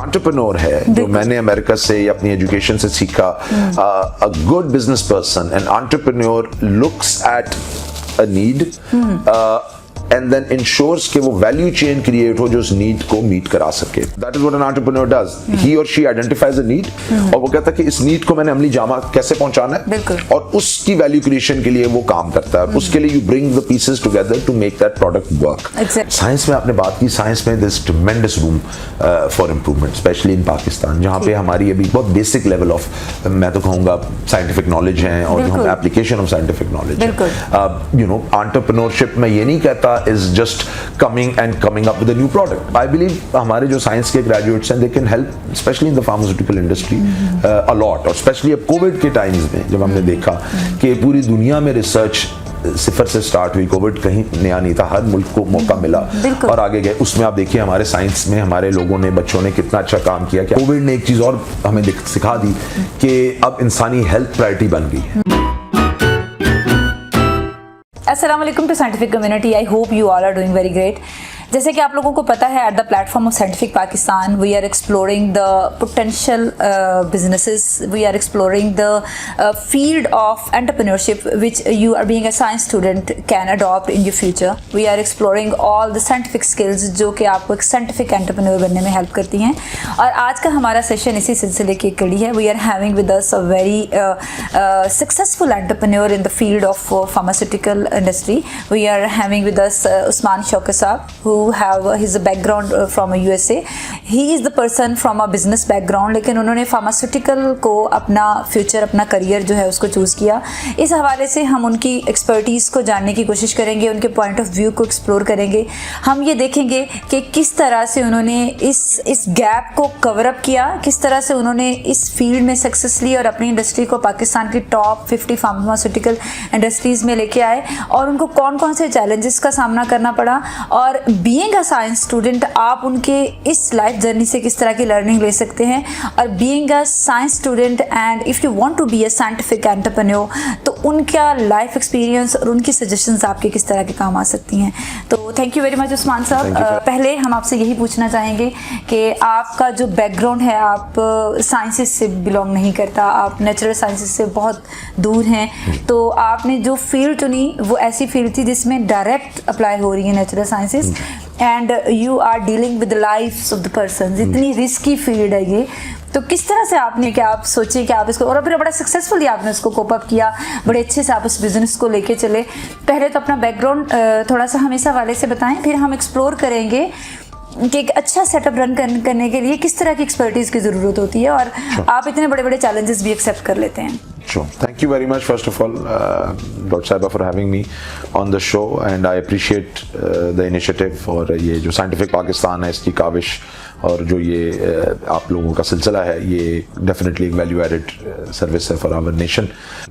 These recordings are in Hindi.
एंटरप्रेन्योर है, जो मैंने अमेरिका से अपनी एजुकेशन से सीखा, a good business person and entrepreneur looks at a need and then ensures कि वो वैल्यू चेन क्रिएट हो जो उस नीड को मीट करा सके. That is what an entrepreneur does. He or she identifies a need और वो कहता है कि इस नीड को मैंने अमली जामा कैसे पहुंचाना है और उसकी वैल्यू क्रिएशन के लिए वो काम करता है. उसके लिए you bring the pieces together to make that product work. Science में आपने बात की, साइंस में there's tremendous room for improvement, especially in Pakistan, जहाँ पे हमारी अभी बहुत बेसिक लेवल ऑफ, मैं तो कहूँगा, साइंटिफिक नॉलेज है और जो हम एप्लीकेशन ऑफ साइंटिफिक नॉलेज है. यू नो, एंटरप्रेन्योरशिप मैं ये नहीं कहता is just coming up with a new product. I believe हमारे जो साइंस के ग्रेजुएट्स हैं, they can help, especially in the pharmaceutical industry, a lot. और especially अब कोविड के टाइम्स में जब हमने देखा कि पूरी दुनिया में रिसर्च सिफर से स्टार्ट हुई, कोविड कहीं नया नहीं था, हर मुल्क को मौका मिला और आगे गए. उसमें आप देखिए हमारे साइंस में हमारे लोगों ने, बच्चों ने कितना अच्छा काम किया. कि कोविड ने एक चीज़ और हमें सिखा दी कि अब इंसानी हेल्थ प्रायोरिटी बन गई है. Assalamualaikum to scientific community. I hope you all are doing very great. जैसे कि आप लोगों को पता है, at the platform of scientific Pakistan we are exploring the potential businesses, we are exploring the field of entrepreneurship which you are being a science student can adopt in your future. We are exploring all the scientific skills जो कि आपको एक साइंटिफिक एंटरप्रेन्योर बनने में हेल्प करती हैं. और आज का हमारा सेशन इसी सिलसिले की कड़ी है. We are having with us a very successful entrepreneur in the field of pharmaceutical industry. We are having with us Usman Shaukat sahab, who have his background from USA. He is the person from a business background, लेकिन उन्होंने pharmaceutical को अपना फ्यूचर, अपना करियर जो है उसको चूज़ किया. इस हवाले से हम उनकी एक्सपर्टीज़ को जानने की कोशिश करेंगे, उनके पॉइंट ऑफ व्यू को एक्सप्लोर करेंगे. हम ये देखेंगे कि किस तरह से उन्होंने इस गैप को कवर अप किया, किस तरह से उन्होंने इस फील्ड में सक्सेस ली और अपनी इंडस्ट्री को पाकिस्तान की टॉप 50 फार्मास्यूटिकल इंडस्ट्रीज़ में लेके आए और उनको कौन कौन से चैलेंजेस का सामना करना पड़ा. और बीइंग अ साइंस स्टूडेंट आप उनके इस लाइफ जर्नी से किस तरह की लर्निंग ले सकते हैं. और being a science student and if you want to be a scientific entrepreneur, तो उनका लाइफ एक्सपीरियंस और उनकी सजेशंस आपके किस तरह के काम आ सकती हैं. तो thank you very much Usman साहब. पहले हम आपसे यही पूछना चाहेंगे कि आपका जो बैकग्राउंड है, आप साइंसेस से बिलोंग नहीं करता, आप नेचुरल साइंसेस से बहुत दूर हैं. तो आपने जो फील्ड चुनी वो ऐसी फील्ड थी जिसमें डायरेक्ट अप्लाई हो रही है natural sciences, and you are dealing with the lifes of the person. इतनी रिस्की फील्ड है ये. तो किस तरह से आपने, क्या आप सोचे कि आप इसको, और फिर बड़ा सक्सेसफुली आपने उसको कोप अप किया, बड़े अच्छे से आप उस बिजनेस को लेके चले. पहले तो अपना बैकग्राउंड थोड़ा सा हमें इस हवाले से बताएं, फिर हम एक्सप्लोर करेंगे कि एक अच्छा सेटअप रन करने के लिए किस तरह की एक्सपर्टीज़ की ज़रूरत होती है और आप इतने बड़े बड़े चैलेंजेस भी एक्सेप्ट कर लेते हैं. Sure. Thank you very much, first of all, Dr. Saiba, for having me on the show, and I appreciate the initiative और ये जो साइंटिफिक पाकिस्तान है इसकी काविश और जो ये आप लोगों का सिलसिला है, ये डेफिनेटली एक वैल्यू एडेड सर्विस है फॉर आवर नेशन.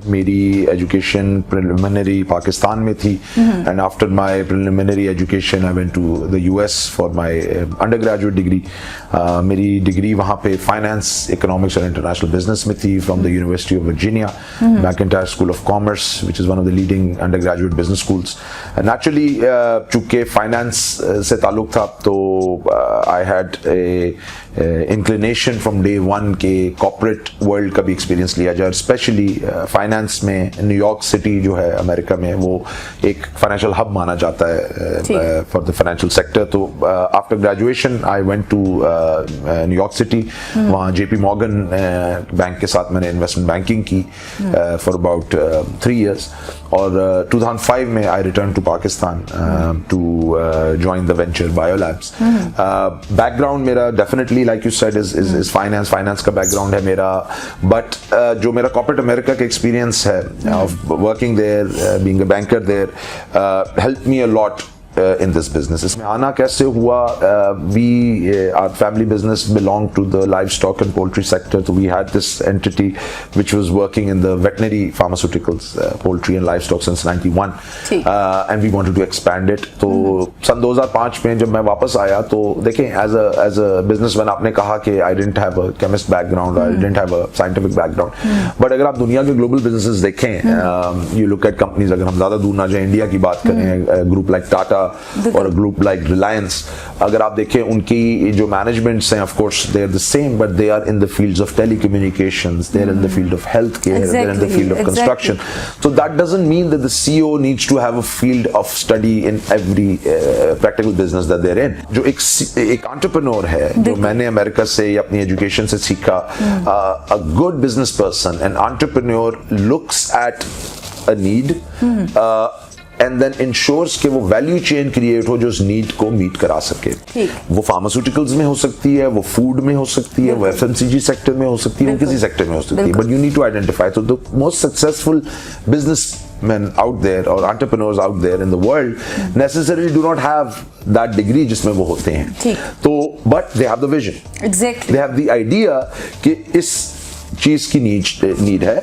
मेरी एजुकेशन प्रिलिमिनरी पाकिस्तान में थी, and after my preliminary education I went to the US for my undergraduate degree. मेरी डिग्री वहाँ पे फाइनेंस, इकोनॉमिक्स और इंटरनेशनल बिजनेस में थी from the university of Virginia, McIntyre School of Commerce, which is one of the leading undergraduate business schools. Naturally, चूँकि finance से ताल्लुक था, तो I had a inclination from day one के corporate world का भी experience लिया जाए. Especially finance में न्यूयॉर्क सिटी जो है अमेरिका में, वो एक financial hub माना जाता है for the financial sector. तो after graduation I went to New York city. वहाँ JP Morgan बैंक के साथ मैंने investment banking की for about 3 years. और 2005 में I returned to Pakistan to join the venture Biolabs. Background मेरा definitely like you said is finance का background है मेरा, but जो मेरा corporate America का experience है of working there, being a banker there, helped me a lot in this business. इसमें आना कैसे हुआ? Our family business belonged to the livestock and poultry sector, so we had this entity which was working in the veterinary pharmaceuticals, poultry and livestock since 91, and we wanted to expand it. तो सन 2005 में जब मैं वापस आया, तो देखें as a businessman आपने कहा कि I didn't have a chemist background, I didn't have a scientific background, but अगर आप दुनिया के global businesses देखें, you look at companies, अगर हम ज़्यादा दूर ना जाए, इंडिया की बात करें, ग्रुप like टाटा और ग्रुप लाइक रिलायंस, अगर आप देखें उनकी जो मैनेजमेंट्स हैं, of course they are the same but they are in the fields of telecommunications, they are in the field of health care, they are in the field of construction. So that doesn't mean that the CEO needs to have a field of study in every practical business that they're in. जो एक entrepreneur है, जो मैंने अमेरिका से या अपनी एजुकेशन से सीखा, a good business person, an entrepreneur looks at a need and then ensures कि वो वैल्यू चेन क्रिएट हो जो उस नीड को मीट करा सके. वो फार्मास्यूटिकल्स में हो सकती है, वो फूड में हो सकती है, वो एफएमसीजी सेक्टर में हो सकती है, वो किसी सेक्टर में हो सकती है, but you need to identify. तो the most successful businessmen out there or entrepreneurs out there in the world necessarily do not have that degree जिसमें वो होते हैं. तो but they have the vision. Exactly. They have the idea कि इस चीज की नीड है.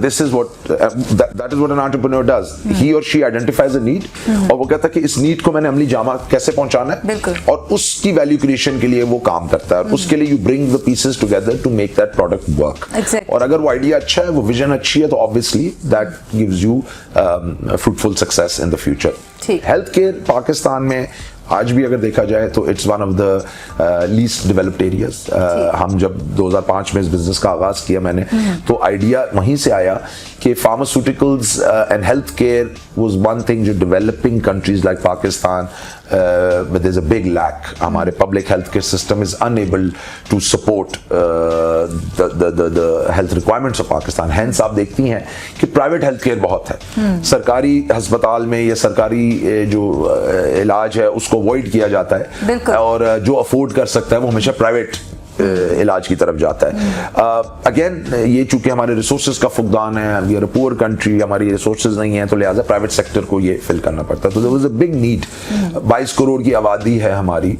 This is what that is what an entrepreneur does. He और शी आइडेंटिफाइज अ नीड और वो कहता है कि इस नीड को मैंने अमली जामा कैसे पहुंचाना है, और उसकी वैल्यू क्रिएशन के लिए वो काम करता है, और उसके लिए you bring the pieces together to make that product work. और अगर वो आइडिया अच्छा है, वो विजन अच्छी है, तो obviously that gives you fruitful success in the future. Health care Pakistan में आज भी अगर देखा जाए तो it's one of the least developed areas. हम जब 2005 में इस बिजनेस का आगाज किया मैंने, तो आइडिया वहीं से आया कि pharmaceuticals and health care was one thing जो developing countries like Pakistan there is a big lack. हमारे public health care system is unable to support the health requirements of Pakistan. Hence आप देखती हैं कि प्राइवेट हेल्थ केयर बहुत है. सरकारी अस्पताल में या सरकारी जो इलाज है उसको अवॉइड किया जाता है, और जो अफोर्ड कर सकता है वो हमेशा प्राइवेट इलाज की तरफ जाता है. अगेन ये चूंकि हमारे रिसोर्सेज का फुकदान है, we are a poor country, हमारी रिसोर्सेज नहीं है, तो लिहाजा प्राइवेट सेक्टर को ये फिल करना पड़ता है. तो there was a big need. 22 crore की आबादी है हमारी.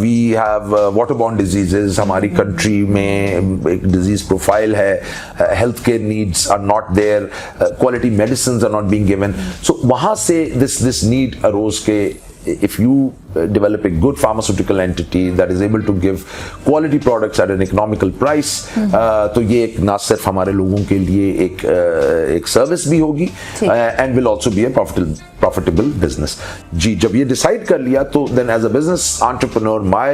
We have water borne diseases हमारी कंट्री में, एक डिजीज प्रोफाइल है. Health care needs are not there, quality medicines are not being given. So वहां से दिस नीड अरोज के if you develop a good pharmaceutical entity that is able to give quality products at an economical price, तो ये एक ना सिर्फ हमारे लोगों के लिए एक सर्विस भी होगी and will also be a profitable business. जी, जब ये डिसाइड कर लिया तो then as a business entrepreneur my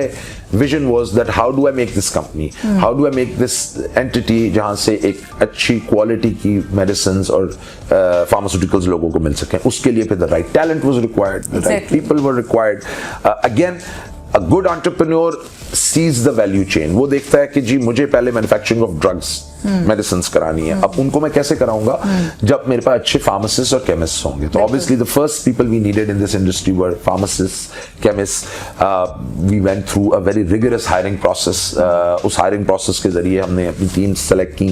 vision was that how do I make this company, how do I make this entity जहाँ से एक अच्छी क्वालिटी की medicines और pharmaceuticals लोगों को मिल सकें. उसके लिए फिर the right talent was required, the right people were required. Again, a good entrepreneur sees the value chain. वो देखता है कि जी मुझे पहले मैन्युफैक्चरिंग ऑफ ड्रग्स मेडिसिन्स करानी है. अब उनको मैं कैसे कराऊंगा जब मेरे पास अच्छे फार्मासिस्ट और केमिस्ट होंगे. तो obviously the first people we needed in this industry were pharmacist, chemist. We went through a very rigorous hiring process. उस हायरिंग प्रोसेस के जरिए हमने अपनी टीम्स सेलेक्ट की.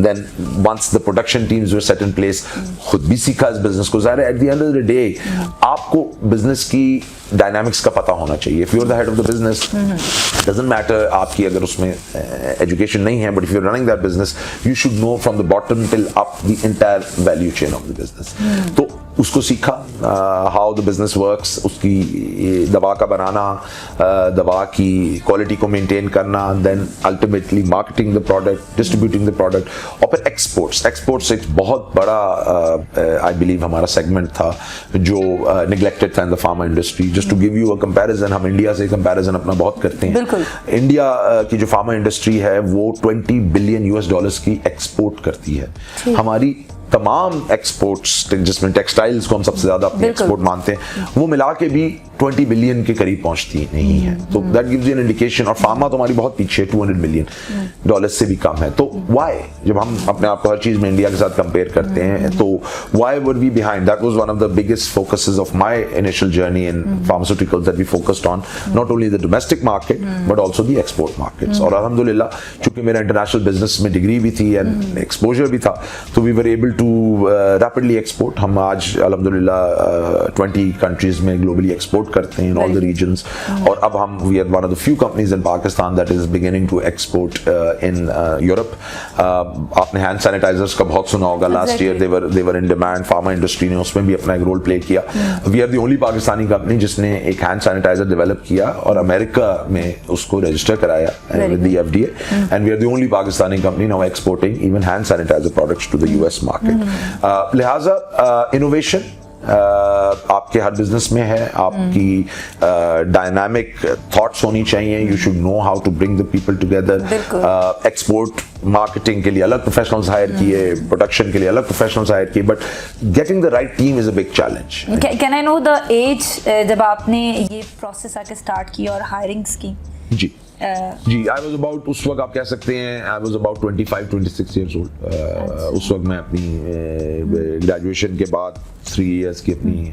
Then once the production teams were set in place, खुद भी सीखा इस बिजनेस को. ज़ाहिर है at the end of the day आपको बिजनेस की डायनामिक्स का पता होना चाहिए. If you are the head of the business, doesn't matter आपकी अगर उसमें एजुकेशन नहीं है, but if you are running that business you should know from the bottom till up the entire value chain of the business. तो उसको सीखा, how the business works, उसकी दवा का बनाना, दवा की क्वालिटी को मेंटेन करना, then ultimately marketing the product, distributing the product, और फिर exports एक बहुत बड़ा I believe हमारा segment था जो neglected था in the pharma industry. Just to give you a comparison, हम इंडिया से comparison अपना बहुत करते हैं. इंडिया की जो फार्मा इंडस्ट्री है वो $20 बिलियन की एक्सपोर्ट करती है. हमारी तमाम एक्सपोर्ट्स जिसमें टेक्सटाइल्स को हम सबसे ज्यादा अपने एक्सपोर्ट मानते हैं, वो मिला के भी 20 बिलियन के करीब पहुंचती नहीं है. तो that gives you an indication. और फार्मा तो हमारी बहुत पीछे, $200 बिलियन से भी कम है. तो व्हाई, जब हम अपने आप को हर चीज में इंडिया के साथ कंपेयर करते हैं, तो why were we behind? That was one of the biggest focuses of my initial journey in pharmaceuticals, that we focused on not only the domestic market but also the export markets. और अल्हम्दुलिल्लाह चूंकि मेरा इंटरनेशनल बिजनेस में डिग्री भी थी एंड एक्सपोजर भी था, तो we were able to rapidly export. हम आज अल्हम्दुलिल्लाह 20 कंट्रीज में ग्लोबली एक्सपोर्ट करते हैं in all the regions. और अब हम we are one of the few companies in Pakistan that is beginning to export in Europe. आपने हैंड सैनिटाइजर्स का बहुत सुना होगा. Last year they were in demand. Pharma industry ने उसमें भी अपना एक रोल प्ले किया. We are the only Pakistani company जिसने एक हैंड सैनिटाइजर डेवलप किया और अमेरिका में उसको रजिस्टर कराया with the FDA. And we are the only Pakistani company now exporting even hand sanitizer products to the US market. लिहाजा innovation आपके हर बिजनेस में है, आपकी डायनामिक थॉट्स होनी चाहिए, you should know how to bring the people together, export marketing के लिए अलग प्रोफेशनल्स हायर किए, प्रोडक्शन के लिए अलग प्रोफेशनल्स हायर किए, but getting the right team is a big challenge. Can I know the age जब आपने ये प्रोसेस आके स्टार्ट किया और हायरिंग्स की? जी आई वॉज अबाउट, उस वक्त आप कह सकते हैं I was about 25-26 years old. उस वक्त मैं अपनी ग्रेजुएशन के बाद 3 इयर्स की अपनी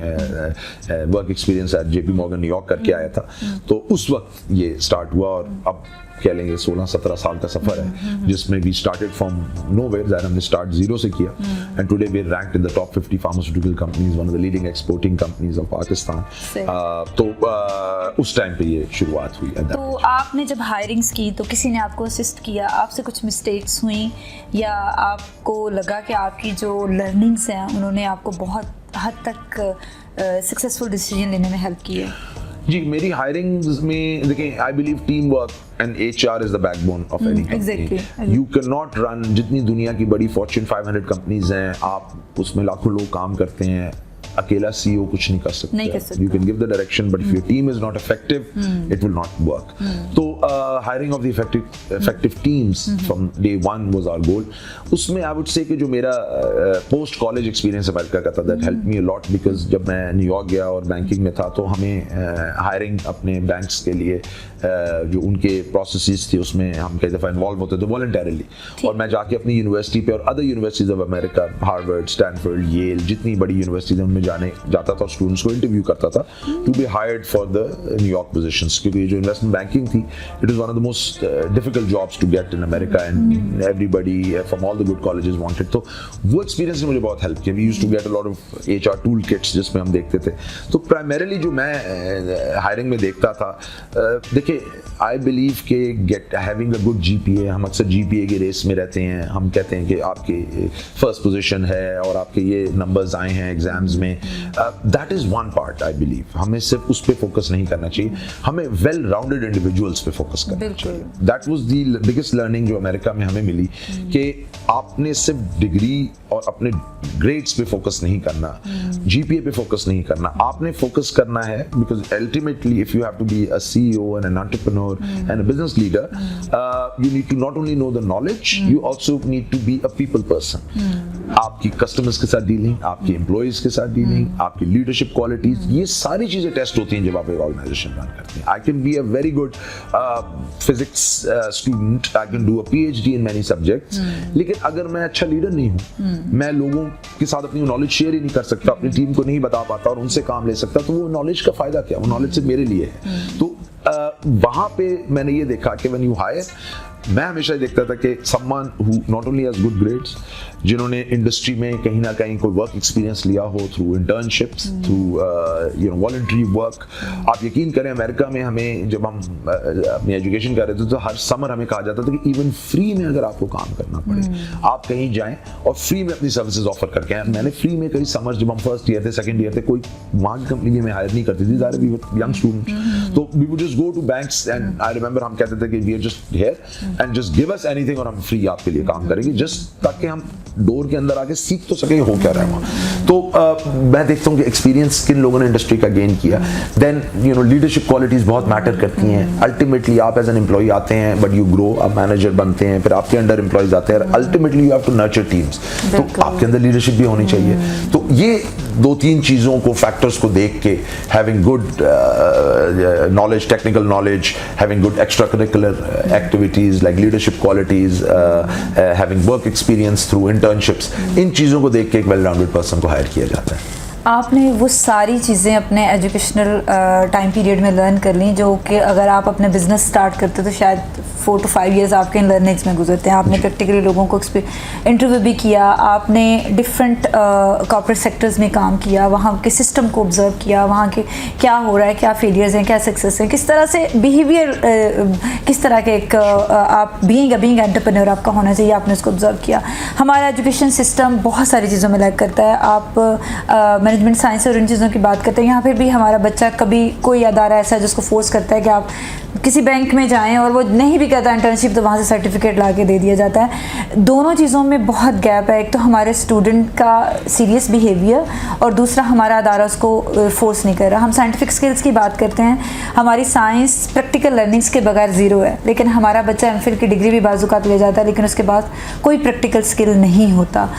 work experience eight JP Morgan New York करके आया था। तो उस वक्त ये स्टार्ट हुआ और अब कह लेंगे 16-17 साल का सफर है जिसमें वी स्टार्टेड फ्रॉम नोवेयर, हमने स्टार्ट जीरो से किया and today we are ranked in the top 50 pharmaceutical companies, one of the leading exporting companies of Pakistan. तो उस टाइम पे ये शुरुआत हुई। तो आपने जब हायरिंग्स की तो किसी ने आपको असिस्ट किया, आपसे कुछ मिस्टेक्स हुई या आपको लगा कि आपकी जो लर्निंग्स हैं उन्होंने आपको बहुत हद तक सक्सेसफुल डिसीजन लेने में हेल्प की है? जी, मेरी हायरिंग्स में देखिए, I believe team work and HR is the backbone of any company. You can not run, जितनी दुनिया की बड़ी Fortune 500 कंपनीज हैं, आप उसमें लाखों लोग काम करते हैं, अकेला CEO कुछ नहीं कर सकता। You can give the direction but if your team is not effective it will not work. तो hiring of the effective teams from day one was our goal. उसमें आई वुड से कि जो मेरा पोस्ट कॉलेज एक्सपीरियंस अमेरिका का था, that help me a lot, because जब मैं न्यूयॉर्क गया और बैंकिंग में था तो हमें हायरिंग अपने बैंक्स के लिए जो उनके प्रोसेसेस थे उसमें हम कई दफ़ा इन्वॉल्व होते थे वॉलंटरली, और मैं जाके अपनी यूनिवर्सिटी पे और other universities of America, Harvard, Stanford, Yale, जितनी बड़ी यूनिवर्सिटीज हैं उनमें जाने जाता था, स्टूडेंट्स को इंटरव्यू करता था to be hired for the New York positions, क्योंकि जो इन्वेस्टमेंट बैंकिंग थी it is one of the most difficult jobs to get in America and everybody from all the good colleges wanted. तो वो एक्सपीरियंस ने मुझे बहुत हेल्प किया। We used to get a lot of HR tool kits जिसमें हम देखते थे। तो प्राइमरीली जो मैं हायरिंग में देखता था, देखिए आई बिलीव के get having a good GPA, हम अक्सर GPA की रेस में रहते हैं, हम कहते हैं कि आपकी फर्स्ट पोजीशन है और आपके ये नंबर्स आए हैं एग्जाम्स में, that is one part. I believe हमें सिर्फ उस पर फोकस नहीं करना चाहिए, हमें वेल राउंडेड इंडिविजुअल्स पे फोकस करना चाहिए। That was the biggest learning जो अमेरिका में हमें मिली कि आपने सिर्फ डिग्री और अपने ग्रेड्स पे फोकस नहीं करना, GPA पे फोकस नहीं करना, आपने फोकस करना है because ultimately if you have to be a CEO and an entrepreneur and a business leader, you need to not only know the knowledge, you also need to be a people person. आपकी कस्टमर्स के साथ डीलिंग, आपके एम्प्लॉइज के साथ डीलिंग, आपकी लीडरशिप क्वालिटीज, ये सारी चीजें टेस्ट होती हैं जब आप एक ऑर्गेनाइजेशन रन करते हैं। I can be a very good physics student, I can do a PhD in many subjects, लेकिन अगर मैं अच्छा लीडर नहीं हूँ, मैं लोगों के साथ अपनी नॉलेज शेयर ही नहीं कर सकता, अपनी टीम को नहीं बता पाता और उनसे काम ले सकता, तो वो नॉलेज का फायदा क्या? वो नॉलेज सिर्फ मेरे लिए है। तो वहां पे मैंने ये देखा कि व्हेन यू हायर, मैं हमेशा देखता था कि someone who not only has good grades, जिन्होंने इंडस्ट्री में कहीं ना कहीं कोई वर्क एक्सपीरियंस लिया हो through internships, through voluntary work. आप यकीन करें अमेरिका में हमें जब हम अपनी एजुकेशन कर रहे थे तो हर समर हमें कहा जाता था कि इवन फ्री में अगर आपको काम करना पड़े, आप कहीं जाएं और फ्री में अपनी सर्विसेज ऑफर करके आए। मैंने फ्री में कई समर, जब हम फर्स्ट ईयर थे, सेकंड ईयर थे, कोई वहाँ की कंपनी हमें हायर नहीं करती थी, ज़ाहिर वी वर यंग स्टूडेंट, तो we would just go to banks and I remember हम कहते थे कि we are just here and just give us anything और हम फ्री आपके लिए काम करेंगे, जस्ट ताकि हम डोर के अंदर आके सीख तो सके हो क्या रहा है वहाँ। तो मैं देखता हूँ कि एक्सपीरियंस किन लोगों ने इंडस्ट्री का गेन किया, देन लीडरशिप क्वालिटीज बहुत मैटर करती हैं। अल्टीमेटली आप एज एन एम्प्लॉय आते हैं बट यू ग्रो, आप मैनेजर बनते हैं, फिर आपके अंडर एम्प्लॉयज आते हैं, ultimately you have to nurture teams, तो आपके अंदर लीडरशिप भी होनी चाहिए। तो ये 2-3 चीज़ों को, फैक्टर्स को देख के, having good knowledge, technical knowledge, having good extra curricular activities like leadership qualities, having work experience through internships, इन चीज़ों को देख के एक वेल राउंडेड पर्सन को हायर किया जाता है। आपने वो सारी चीज़ें अपने एजुकेशनल टाइम पीरियड में लर्न कर ली जो कि अगर आप अपने बिजनेस स्टार्ट करते तो शायद 4 to 5 years आपके इन लर्निंग्स में गुजरते हैं। आपने प्रैक्टिकली लोगों को इंटरव्यू भी किया, आपने डिफरेंट कॉर्पोरेट सेक्टर्स में काम किया, वहाँ के सिस्टम को ऑब्जर्व किया, वहाँ के क्या हो रहा है, क्या फेलियर्स हैं, क्या सक्सेस हैं, किस तरह से बिहेवियर, किस तरह के एक आप बीइंग एंटरप्रेन्योर आपका होना चाहिए, आपने उसको ऑब्जर्व किया। हमारा एजुकेशन सिस्टम बहुत सारी चीज़ों में लैग करता है। आप मैनेजमेंट साइंस और इन चीज़ों की बात करते हैं, यहाँ पर भी हमारा बच्चा, कभी कोई अदारा ऐसा है जिसको फोर्स करता है कि आप किसी बैंक में जाएं और वो नहीं भी कहता इंटर्नशिप तो वहाँ से सर्टिफिकेट ला के दे दिया जाता है। दोनों चीज़ों में बहुत गैप है। एक तो हमारे स्टूडेंट का सीरियस बिहेवियर और दूसरा हमारा अदारा उसको फोर्स नहीं कर रहा। हम साइंटिफिक स्किल्स की बात करते हैं, हमारी साइंस प्रैक्टिकल लर्निंग्स के बगैर ज़ीरो है, लेकिन हमारा बच्चा एमफिल की डिग्री भी बाजुकात ले जाता है लेकिन उसके बाद कोई प्रैक्टिकल स्किल नहीं होता।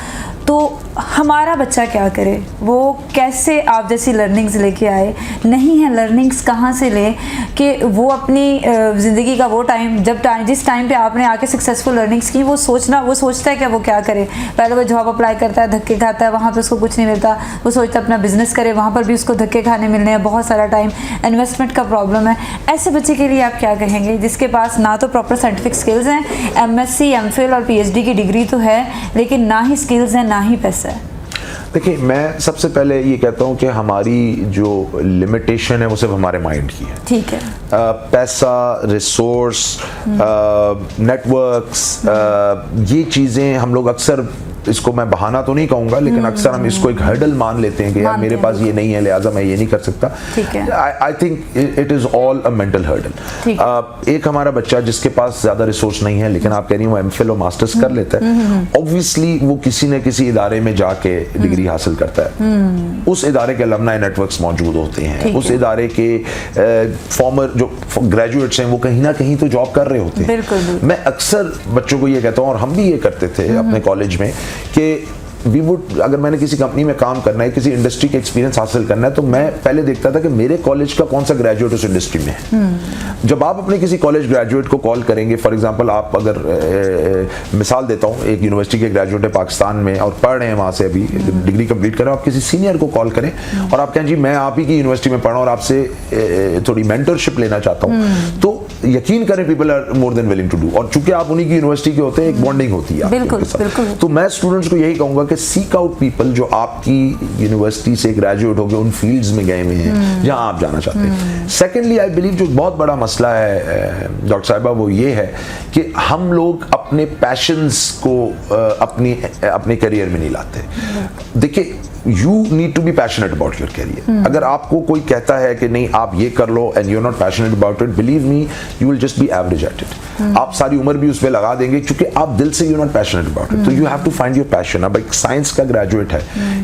तो हमारा बच्चा क्या करे, वो कैसे आप जैसी लर्निंग्स लेके आए? नहीं है लर्निंग्स कहाँ से ले कि वो अपनी ज़िंदगी का वो टाइम जिस टाइम पे आपने आके सक्सेसफुल लर्निंग्स की वो सोचता है कि वो क्या करे। पहले वो जॉब अप्लाई करता है, धक्के खाता है, वहाँ पे उसको कुछ नहीं मिलता, वो सोचता है अपना बिजनेस करे, वहाँ पर भी उसको धक्के खाने मिलने हैं, बहुत सारा टाइम इन्वेस्टमेंट का प्रॉब्लम है। ऐसे बच्चे के लिए आप क्या कहेंगे जिसके पास ना तो प्रॉपर साइंटिफिक स्किल्स हैं, MSc MPhil और PhD की डिग्री तो है लेकिन ना ही स्किल्स हैं ना ही पैसा है? देखिए, मैं सबसे पहले ये कहता हूँ कि हमारी जो लिमिटेशन है वो सिर्फ हमारे माइंड की है। ठीक है। पैसा, रिसोर्स, नेटवर्क्स, ये चीज़ें हम लोग अक्सर, इसको मैं बहाना तो नहीं कहूँगा लेकिन अक्सर हम इसको एक हर्डल मान लेते हैं कि यार मेरे पास ये नहीं है लिहाजा मैं ये नहीं कर सकता। I think it is all a mental hurdle. एक हमारा बच्चा जिसके पास ज़्यादा रिसोर्स नहीं है लेकिन आप कह रही हो MPhil और मास्टर्स कर लेता है, ऑब्वियसली वो किसी न किसी इदारे में जाके डिग्री हासिल करता है। उस इदारे के अलमनाई नेटवर्क्स मौजूद होते हैं, उस इदारे के फॉर्मर जो ग्रेजुएट्स हैं वो कहीं ना कहीं तो जॉब कर रहे होते हैं। मैं अक्सर बच्चों को ये कहता हूँ और हम भी ये करते थे अपने कॉलेज में कि अगर मैंने किसी कंपनी में काम करना है, किसी इंडस्ट्री का एक्सपीरियंस हासिल करना है, तो मैं पहले देखता था कि मेरे कॉलेज का कौन सा ग्रेजुएट उस इंडस्ट्री में है। जब आप अपने किसी कॉलेज ग्रेजुएट को कॉल करेंगे, फॉर एग्जांपल आप अगर मिसाल देता हूँ, एक यूनिवर्सिटी के ग्रेजुएट है पाकिस्तान में और पढ़ रहे हैं वहाँ से, अभी डिग्री कंप्लीट करें, आप किसी सीनियर को कॉल करें और आप कहें जी मैं आप ही की यूनिवर्सिटी में पढ़ा और आपसे थोड़ी मेंटरशिप लेना चाहता हूँ, तो यकीन करें people are more than willing to do. और चूंकि आप उन्हीं की यूनिवर्सिटी के होते हैं, एक बॉन्डिंग होती है बिल्कुल, बिल्कुल। तो मैं स्टूडेंट्स को यही कहूंगा कि सीक आउट पीपल जो आपकी यूनिवर्सिटी से ग्रेजुएट हो गए, उन फील्ड्स में गए हुए हैं जहां आप जाना चाहते हैं। सेकेंडली, आई बिलीव जो बहुत बड़ा मसला है डॉक्टर साहिबा वो ये है कि हम लोग अपने पैशंस को अपने करियर में नहीं लाते। देखिए, you need to be passionate about your career. अगर आपको कोई कहता है कि नहीं आप ये कर लो and you are not passionate about it, believe me you will just be average at it. आप सारी उम्र भी उस पर लगा देंगे क्योंकि आप दिल से you not passionate about it. तो you have to find your passion. अब एक साइंस का ग्रेजुएट है,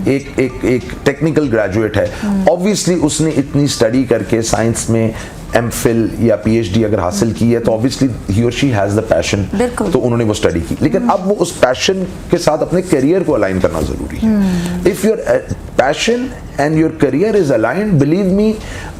एक टेक्निकल ग्रेजुएट है, ऑब्वियसली उसने इतनी स्टडी करके साइंस में MPhil या PhD अगर हासिल की है तो ऑब्वियसली ही और शी हैज द पैशन, तो उन्होंने वो स्टडी की। लेकिन अब वो उस पैशन के साथ अपने करियर को अलाइन करना जरूरी है। If your passion and your career is aligned, believe me,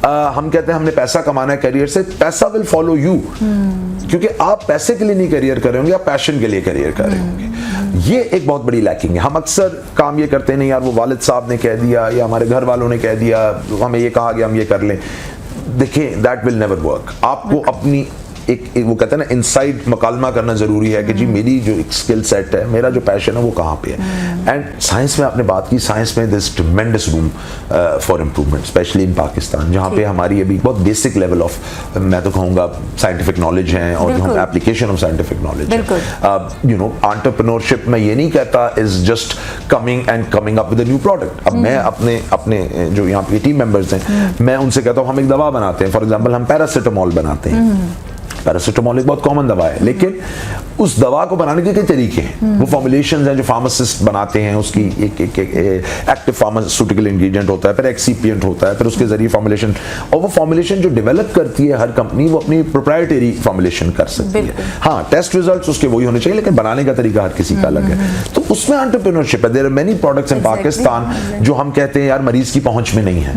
हम कहते हैं हमने पैसा कमाना है करियर से, पैसा विल फॉलो यू, क्योंकि आप पैसे के लिए नहीं करियर कर रहे होंगे, आप पैशन के लिए करियर कर रहे होंगे। ये एक बहुत बड़ी लैकिंग है। हम अक्सर काम ये करते हैं, नहीं यार वो वालिद साहब ने कह दिया या हमारे घर वालों ने कह दिया, हमें ये कहा गया हम ये कर लें। देखिए, दैट विल नेवर वर्क। आपको अपनी एक वो कहते हैं ना इनसाइड मकालमा करना जरूरी है कि जी मेरी जो स्किल सेट है, मेरा जो पैशन है वो कहाँ पे है। एंड साइंस में आपने बात की, साइंस में this ट्रेमेंडस room for improvement, specially in Pakistan, जहाँ पे हमारी अभी बहुत बेसिक लेवल ऑफ, मैं तो कहूँगा साइंटिफिक नॉलेज है और जो हम एप्लीकेशन ऑफ साइंटिफिक नॉलेज है, यू नो, एंटरप्रेन्योरशिप मैं ये नहीं कहता is just coming up with a new product. अब मैं अपने जो यहाँ पे टीम मेंबर्स हैं, मैं उनसे कहता हूँ हम एक दवा बनाते हैं, फॉर एग्जाम्पल हम पैरासिटामोल बनाते हैं। पैरासिटामोल एक बहुत कॉमन दवा है, लेकिन उस दवा को बनाने के कई तरीके हैं। वो फॉर्मुलेशंस हैं जो फार्मासिस्ट बनाते हैं, उसकी एक एक्टिव फार्मास्यूटिकल इंग्रेडिएंट होता है, फिर एक्सीपिएंट होता है, फिर उसके जरिए फॉर्मुलेशन, और वो फॉर्मुलेशन जो डेवलप करती है हर कंपनी, वो अपनी प्रोप्राइटरी फॉर्मुलेशन कर सकती है। हाँ, टेस्ट रिजल्ट्स उसके वही होने चाहिए, लेकिन बनाने का तरीका हर किसी का अलग है। तो उसमें एंटरप्रेन्योरशिप है। There are many products in Pakistan जो हम कहते हैं यार मरीज की पहुंच में नहीं है,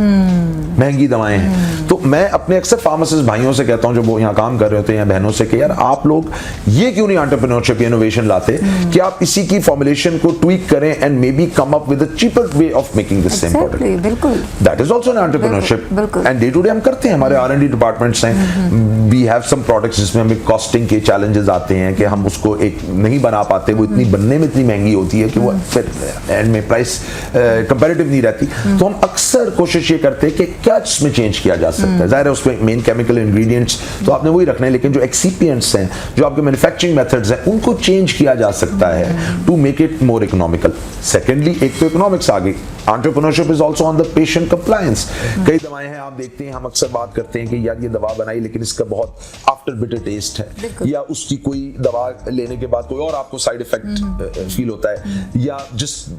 महंगी दवाएं हैं। तो मैं अपने अक्सर फार्मासिस्ट भाइयों से कहता हूं जो वो यहाँ काम कर रहे होते हैं या बहनों से कि यार आप लोग ये क्यों नहीं एंटरप्रेन्योरशिप इनोवेशन लाते कि आप इसी की फॉर्मुलेशन को ट्वीक करें and maybe come up with a cheaper way of making this same product. बिल्कुल, that is also an entrepreneurship and day to day हम करते हैं। हमारे R&D डिपार्टमेंट्स हैं, वी हैव सम प्रोडक्ट्स जिसमें हमें कॉस्टिंग के चैलेंजेस आते हैं कि हम उसको एक नहीं बना पाते, वो इतनी बनने में इतनी महंगी होती है कि वो फिर एंड में प्राइस कंपैरेटिव नहीं रहती। तो हम अक्सर कोशिश ये करते हैं कि क्या इसमें चेंज किया जा सकता सकता है। जाहिर है उसमें मेन केमिकल इंग्रेडिएंट्स तो आपने वही रखना है, लेकिन जो एक्सीपिएंट्स हैं, जो आपके मैन्युफैक्चरिंग मेथड्स हैं, उनको चेंज किया जा सकता है to make it more economical. Secondly, एक तो इकोनॉमिक्स आ गई, entrepreneurship is also on the patient compliance. कई दवाएं हैं आप देखते हैं, हम अक्सर बात करते हैं कि यार ये दवा बनाई लेकिन इसका बहुत आफ्टर बिटर टेस्ट है, या उसकी कोई दवा लेने के बाद कोई और आपको साइड इफेक्ट फील होता है, या जस्ट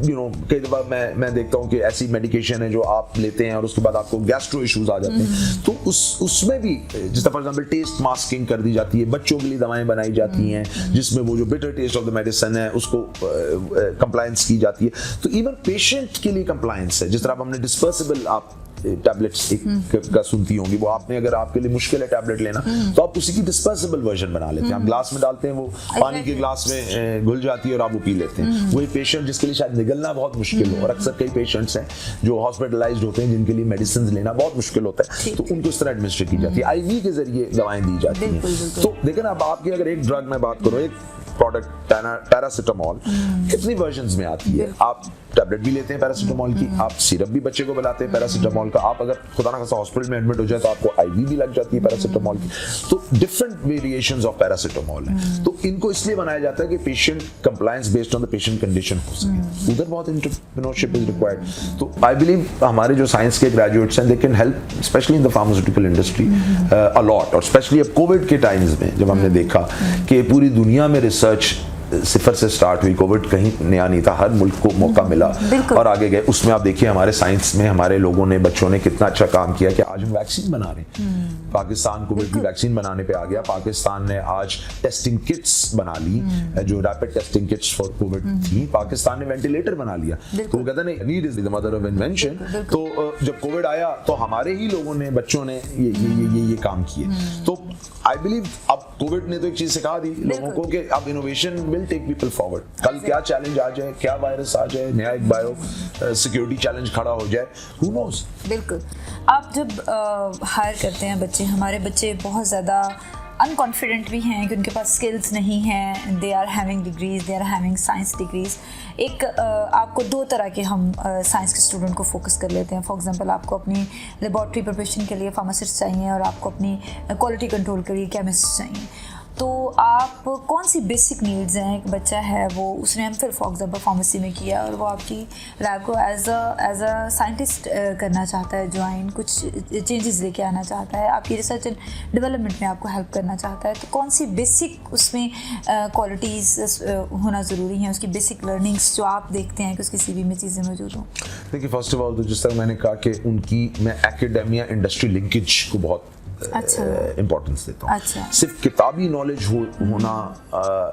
कई दफा मैं देखता हूँ कि ऐसी मेडिकेशन है जो आप लेते हैं और उसके बाद आपको गैस्ट्रो इश्यूज आ जाते हैं, तो उसमें भी जिस फॉर एग्जांपल टेस्ट मास्किंग कर दी जाती है, बच्चों के लिए दवाएं बनाई जाती हैं जिसमें वो जो bitter taste of the medicine है उसको कंप्लायंस की जाती है। तो इवन पेशेंट के लिए कंप्लायंस है, जिस तरह हमने डिस्पर्सिबल आप टैबलेट्स का सुनती होंगी, वो आपने अगर आपके लिए मुश्किल है टैबलेट लेना तो आप उसी की डिस्पर्सिबल वर्जन बना लेते हैं, आप ग्लास में डालते हैं, वो पानी के ग्लास में घुल जाती है और आप वो पी लेते हैं। वही पेशेंट जिसके लिए शायद निगलना बहुत मुश्किल हो, और अक्सर कई पेशेंट्स हैं जो हॉस्पिटलाइज्ड होते हैं जिनके लिए मेडिसिन लेना बहुत मुश्किल होता है, तो उनको इस तरह एडमिनिस्ट्रेट की जाती है, आईवी के जरिए दवाएं दी जाती हैं। तो देखिए ना, अब आपकी अगर एक ड्रग में बात करो, एक प्रोडक्ट पैरासिटामोल कितनी वर्जन्स में आती है, आप टैबलेट भी लेते हैं पैरासिटामोल की, आप सिरप भी बच्चे को पिलाते हैं पैरासिटामोल का, आप अगर खुदा ना खास्ता हॉस्पिटल में एडमिट हो जाए तो आपको आईवी भी लग जाती है पैरासिटामोल की। तो डिफरेंट वेरिएशंस ऑफ पैरासिटामोल है, तो इनको इसलिए बनाया जाता है कि patient compliance based on the patient condition हो सके। उधर बहुत एंटरप्रेन्योरशिप इज रिक्वायर्ड। तो आई बिलीव हमारे जो साइंस के ग्रेजुएट्स हैं, they can help specially in the pharmaceutical industry a lot, और स्पेशली अब कोविड के टाइम्स में जब हमने देखा कि पूरी दुनिया में रिसर्च सिफर से स्टार्ट हुई, कोविड कहीं नया नहीं था, हर मुल्क को मौका मिला और आगे गए। उसमें आप देखिए हमारे साइंस में हमारे लोगों ने, बच्चों ने कितना अच्छा काम किया कि आज हम वैक्सीन बना रहे हैं। पाकिस्तान कोविड की वैक्सीन बनाने पे आ गया, पाकिस्तान ने आज टेस्टिंग किट्स बना ली, जो rapid testing kits for covid थी, पाकिस्तान ने वेंटिलेटर बना लिया। तो वो कहते हैं need is the mother of invention. तो जब कोविड आया तो हमारे ही लोगों ने, बच्चों ने ये काम किए। तो आई बिलीव अब कोविड ने तो एक चीज सिखा दी लोगों को कि अब innovation will take people forward. कल क्या चैलेंज आ जाए, क्या वायरस आ जाए, नया एक बायो सिक्योरिटी चैलेंज खड़ा हो जाए, हु नोज। बिल्कुल। आप जब हायर करते हैं बच्चे, हमारे बच्चे बहुत ज़्यादा अनकॉन्फिडेंट भी हैं कि उनके पास स्किल्स नहीं हैं, they are having degrees, they are having science degrees. एक आपको दो तरह के हम साइंस के स्टूडेंट को फोकस कर लेते हैं। फॉर एग्जांपल, आपको अपनी लेबॉर्ट्री प्रिपरेशन के लिए फार्मासिस्ट चाहिए और आपको अपनी क्वालिटी कंट्रोल के लिए केमिस्ट चाहिए। तो आप कौन सी बेसिक नीड्स हैं, एक बच्चा है वो उसने एमफिल फॉर एग्जांपल फार्मेसी में किया और वो आपकी लैब को एज अ साइंटिस्ट करना चाहता है, ज्वाइन कुछ चेंजेस लेके आना चाहता है, आपकी रिसर्च एंड डेवलपमेंट में आपको हेल्प करना चाहता है, तो कौन सी बेसिक उसमें क्वालिटीज़ होना ज़रूरी है, उसकी बेसिक लर्निंग्स जो आप देखते हैं कि उसकी सीवी में चीज़ें मौजूद हों? देखिए, फर्स्ट ऑफ ऑल तो जिस तरह मैंने कहा कि उनकी मैं एकेडेमिया इंडस्ट्री लिंकेज को बहुत इम्पोर्टेंस देता हूँ। अच्छा। सिर्फ किताबी नॉलेज होना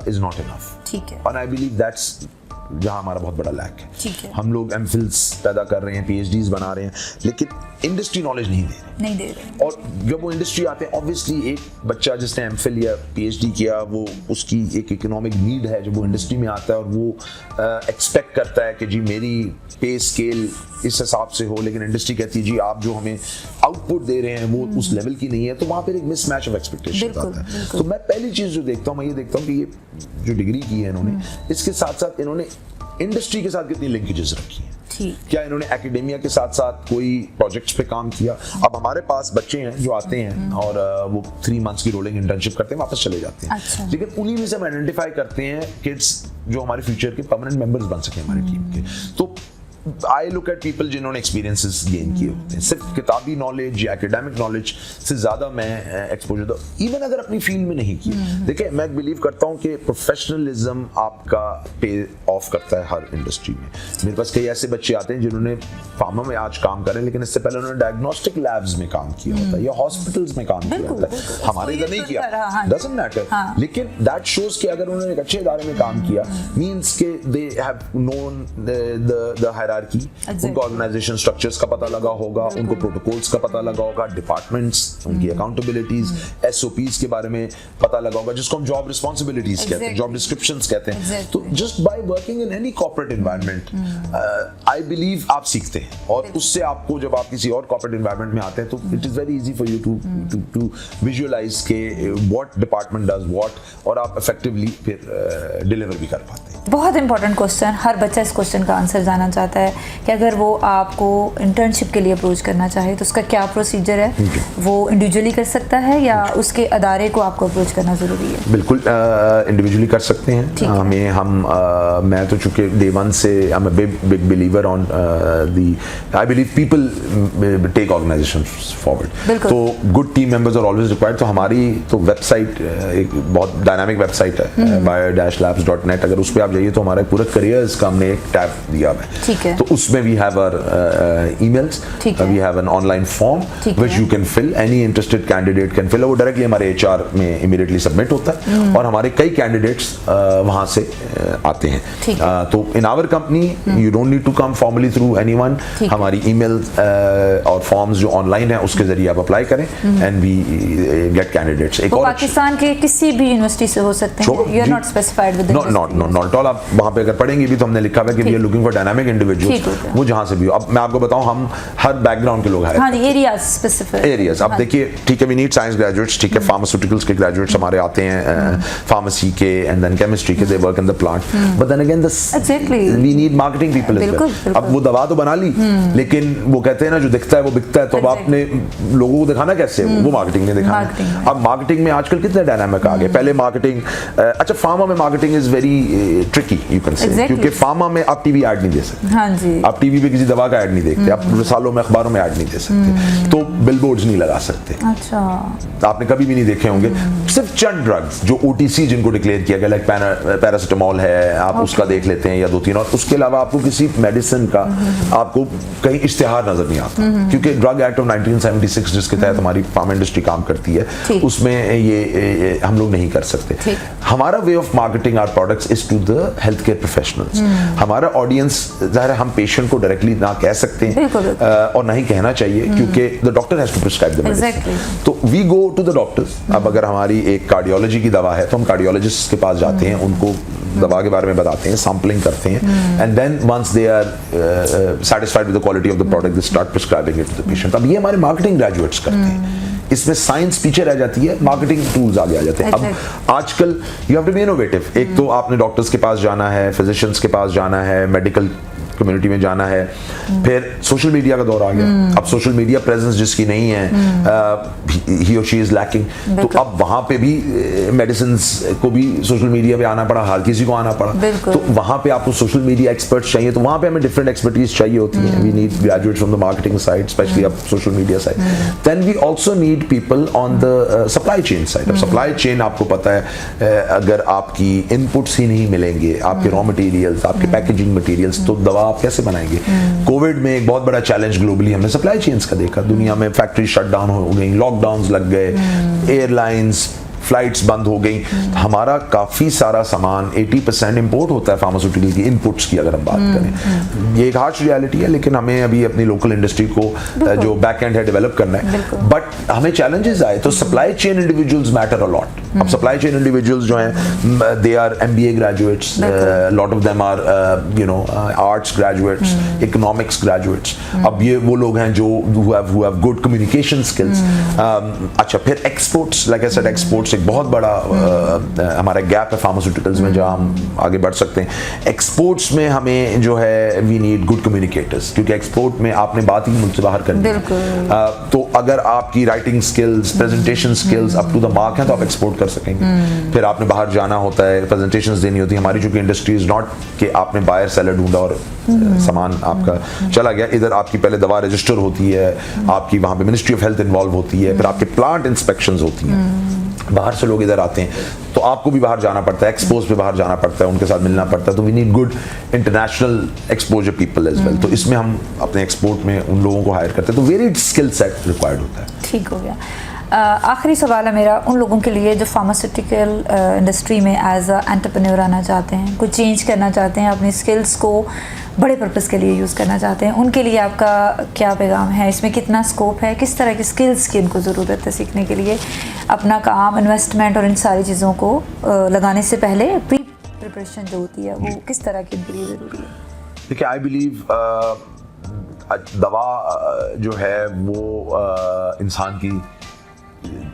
इज नॉट इनफ। ठीक है। और आई बिलीव दैट्स जहाँ हमारा बहुत बड़ा लैक है। ठीक है। हम लोग एमफिल्स पैदा कर रहे हैं, पीएचडीज बना रहे हैं, लेकिन इंडस्ट्री नॉलेज नहीं दे रहे। और जब वो इंडस्ट्री आते हैं, ऑब्वियसली एक बच्चा जिसने एमफिल या पीएचडी किया, वो उसकी एक इकोनॉमिक नीड है जब वो इंडस्ट्री में आता है, और वो एक्सपेक्ट करता है कि जी मेरी पे स्केल इस हिसाब से हो, लेकिन इंडस्ट्री कहती है जी आप जो हमें आउटपुट दे रहे हैं वो उस लेवल की नहीं है, तो वहाँ पर एक मिसमैच ऑफ एक्सपेक्टेशन आता है। तो मैं पहली चीज़ जो देखता हूँ, मैं ये देखता हूँ कि ये जो डिग्री की है इन्होंने, इसके साथ साथ इन्होंने इंडस्ट्री के साथ कितनी लिंकेजेस रखी हैं। क्या इन्होंने एकेडेमिया के साथ साथ कोई प्रोजेक्ट्स पे काम किया। अब हमारे पास बच्चे हैं जो आते हैं और वो 3 मंथ्स की रोलिंग इंटर्नशिप करते हैं, वापस चले जाते हैं। अच्छा। लेकिन उन्हीं में से हम आइडेंटिफाई करते हैं किड्स जो हमारे फ्यूचर के परमानेंट मेंबर्स बन सके हमारी टीम के। तो आई लुक एट पीपल जिन्होंने एक्सपीरियंसेस गेन किए होते हैं। सिर्फ किताबी नॉलेज या एकेडमिक नॉलेज से ज़्यादा मैं एक्सपोजर दो, इवन अगर अपनी फील्ड में नहीं की। देखिए, मैं बिलीव करता हूँ कि प्रोफेशनलिज्म आपका पे ऑफ करता है हर इंडस्ट्री में। मेरे पास कई ऐसे बच्चे आते हैं जिन्होंने फार्मा में आज काम कर रहे हैं, लेकिन इससे पहले उन्होंने डायग्नोस्टिक लैब्स में काम किया होता है या हॉस्पिटल्स में काम किया होता है। हमारे इधर नहीं किया, डजंट मैटर, लेकिन दैट शोज कि अगर उन्होंने एक अच्छे इदारे में काम किया, मीन्स के they have known the hierarchy, उनको ऑर्गेनाइजेशन स्ट्रक्चर्स का पता लगा होगा, उनको प्रोटोकॉल्स का पता लगा होगा, डिपार्टमेंट्स, उनकी अकाउंटेबिलिटीज, एसओपीज के बारे में पता लगा होगा, जिसको हम जॉब रिस्पांसिबिलिटीज कहते हैं, जॉब डिस्क्रिप्शंस कहते हैं। तो just by working in any corporate environment I believe आप सीखते हैं, और उससे आपको जब आप किसी और कॉर्पोरेट एनवायरनमेंट में आते हैं तो it is very easy for you to visualise के व्हाट डिपार्टमेंट डज व्हाट, और आप इफेक्टिवली फिर डिलीवर भी कर पाते हैं। बहुत इंपॉर्टेंट क्वेश्चन, हर बच्चा इस क्वेश्चन का आंसर जानना चाहता है कि अगर वो आपको इंटर्नशिप के लिए अप्रोच करना चाहे तो उसका क्या प्रोसीजर है, वो इंडिविजुअली कर सकता है या उसके अदारे को आपको अप्रोच करना ज़रूरी है? बिल्कुल इंडिविजुअली कर सकते हैं। मैं तो चूँकि डे वन से I am a big believer on I believe people take organization forward, तो good team members are always required. तो हमारी तो वेबसाइट एक बहुत डायनामिक वेबसाइट है bio-labs.net, अगर उस पर आप जाइए तो हमारा पूरा करियर्स का हमने एक टैब दिया हुआ है, तो उसमें we have our emails, we have an online form which you can fill, any interested candidate can fill, वो डायरेक्टली हमारे HR में इमीडिएटली सबमिट होता है और हमारे कई कैंडिडेट्स वहां से आते हैं। तो in our company you don't need to come formally through anyone, हमारी ईमेल और फॉर्म्स जो ऑनलाइन है उसके जरिए आप अप्लाई करें एंड वी गेट कैंडिडेट्स। एक और पाकिस्तान के किसी भी यूनिवर्सिटी से हो सकते हैं, you are not specified with not at all. आप वहां पे अगर पढ़ेंगे भी तो हमने लिखा हुआ है कि we are looking for dynamic individuals, वो जहां से भी हो। अब मैं आपको बताऊं, हम हर बैकग्राउंड के लोग हैं, हां, एरियाज स्पेसिफिक एरियाज। अब देखिए, ठीक है, वी नीड साइंस ग्रेजुएट्स, ठीक है, फार्मास्यूटिकल्स के ग्रेजुएट्स हमारे आते हैं, फार्मेसी के एंड देन केमिस्ट्री के, they work in the plant, but then again we need marketing people as well. अब वो दवा तो बना ली, लेकिन वो कहते हैं ना जो दिखता है वो बिकता है, तो अब आपने लोगों को दिखाना कैसे, वो मार्केटिंग ने दिखाना। अब मार्केटिंग में आजकल कितने डायनामिक आ गए। पहले मार्केटिंग, अच्छा फार्मा में marketing is very tricky you can say, क्योंकि फार्मा में आप टीवी ऐड नहीं दे सकते। हाँ जी, आप टीवी पे किसी दवा का ऐड नहीं देखते, आप रिसालों में अखबारों में ऐड नहीं दे सकते, तो बिलबोर्ड्स नहीं लगा सकते। अच्छा, आपने कभी भी नहीं देखे होंगे। सिर्फ चंद ड्रग्स जो OTC जिनको डिक्लेयर किया गया, लाइक पैरासिटामोल है, आप उसका देख लेते हैं या 2-3, और उसके अलावा आपको किसी मेडिसिन का आपको कहीं इश्तिहार नजर नहीं आता, क्योंकि ड्रग एक्ट ऑफ 1976 जिसके तहत हमारी फार्मा इंडस्ट्री काम करती है, उसमें ये हम लोग नहीं कर सकते। हमारा way of marketing our products is to the health care professionals. हमारा ऑडियंस, ज़ाहिर है हम पेशेंट को डायरेक्टली ना कह सकते हैं और ना ही कहना चाहिए, क्योंकि the doctor has to prescribe the medicine, तो we go to the doctors. अब अगर हमारी एक कार्डियोलॉजी की दवा है तो हम कार्डियोलॉजिस्ट के पास जाते हैं, उनको दवा के बारे में बताते हैं, सैंपलिंग करते हैं, and then once they are satisfied with the quality of the product they start prescribing it to the patient. अब ये हमारे मार्केटिंग ग्रेजुएट्स करते हैं, इसमें साइंस पीछे रह जाती है, मार्केटिंग टूल्स आगे आ जाते हैं। अब आजकल you have to be innovative. एक तो आपने डॉक्टर्स के पास जाना है, फिजिशियंस के पास जाना है, मेडिकल कम्युनिटी में जाना है, फिर सोशल मीडिया का दौर आ गया। अब सोशल मीडिया प्रेजेंस जिसकी नहीं है, ही और शी इज लैकिंग, तो अब वहां पे भी मेडिसिन्स को भी सोशल मीडिया पे आना पड़ा, हर किसी को आना पड़ा, तो वहां पे आपको सोशल मीडिया एक्सपर्ट्स चाहिए, तो वहां पे हमें डिफरेंट एक्सपर्टीज चाहिए होती है। We need graduates from the marketing side, specially अब social media side. Then we also need people on the supply chain side. अब सप्लाई चेन आपको पता है, अगर आपकी इनपुट्स ही नहीं मिलेंगे, आपके रॉ मटेरियल्स, आपके पैकेजिंग मटेरियल्स, तो दवा आप कैसे बनाएंगे। कोविड में एक बहुत बड़ा चैलेंज ग्लोबली हमने सप्लाई चेन्स का देखा, दुनिया में फैक्ट्री शट डाउन हो गई, लॉकडाउन्स लग गए, एयरलाइंस फ्लाइट्स बंद हो गई, हमारा काफ़ी सारा सामान 80% इंपोर्ट होता है फार्मास्यूटिकल की इनपुट्स की अगर हम बात करें। ये एक हार्श रियलिटी है, लेकिन हमें अभी अपनी लोकल इंडस्ट्री को जो बैक एंड है डेवलप करना है, बट हमें चैलेंजेस आए तो supply chain individuals matter a lot. अब सप्लाई चेन इंडिविजुअल्स जो हैं, they are MBA graduates, lot of them are arts graduates, economics graduates. अब ये वो लोग हैं जो who have good communication skills। अच्छा, फिर exports, like I said, exports एक बहुत बड़ा हमारा गैप है फार्मास्यूटिकल्स में, जहां हम आगे बढ़ सकते हैं। एक्सपोर्ट्स में हमें जो है वी नीड गुड कम्युनिकेटर्स, क्योंकि एक्सपोर्ट में आपने बात ही मुल्क से बाहर करनी है, तो अगर आपकी writing skills, presentation skills up to the mark है तो आप एक्सपोर्ट कर सकेंगे। फिर आपने बाहर जाना होता है, प्रेजेंटेशंस देनी होती है। हमारी चूंकि इंडस्ट्री इज नॉट कि आपने बायर सेलर ढूंढा और सामान आपका चला गया, इधर आपकी पहले दवा रजिस्टर होती है, आपकी वहां पे मिनिस्ट्री ऑफ हेल्थ इन्वॉल्व होती है, फिर आपके प्लांट इंस्पेक्शंस होती हैं, बाहर से लोग इधर आते हैं, तो आपको भी बाहर जाना पड़ता है, एक्सपोज पे बाहर जाना पड़ता है, उनके साथ मिलना पड़ता है, तो we need good international exposure people as well. तो इसमें हम अपने एक्सपोर्ट में उन लोगों को हायर करते हैं, तो वेरिड स्किल सेट रिक्वायर्ड होता है। ठीक हो गया। आखिरी सवाल है मेरा उन लोगों के लिए जो फार्मास्यूटिकल इंडस्ट्री में एज अ एंटरप्रेन्योर आना चाहते हैं, कुछ चेंज करना चाहते हैं, अपनी स्किल्स को बड़े पर्पस के लिए यूज़ करना चाहते हैं, उनके लिए आपका क्या पैगाम है? इसमें कितना स्कोप है, किस तरह की स्किल्स की उनको ज़रूरत है सीखने के लिए, अपना काम, इन्वेस्टमेंट और इन सारी चीज़ों को लगाने से पहले प्रिपरेशन जो होती है वो किस तरह की उनके लिए ज़रूरी है? देखिए, आई बिलीव दवा जो है वो इंसान की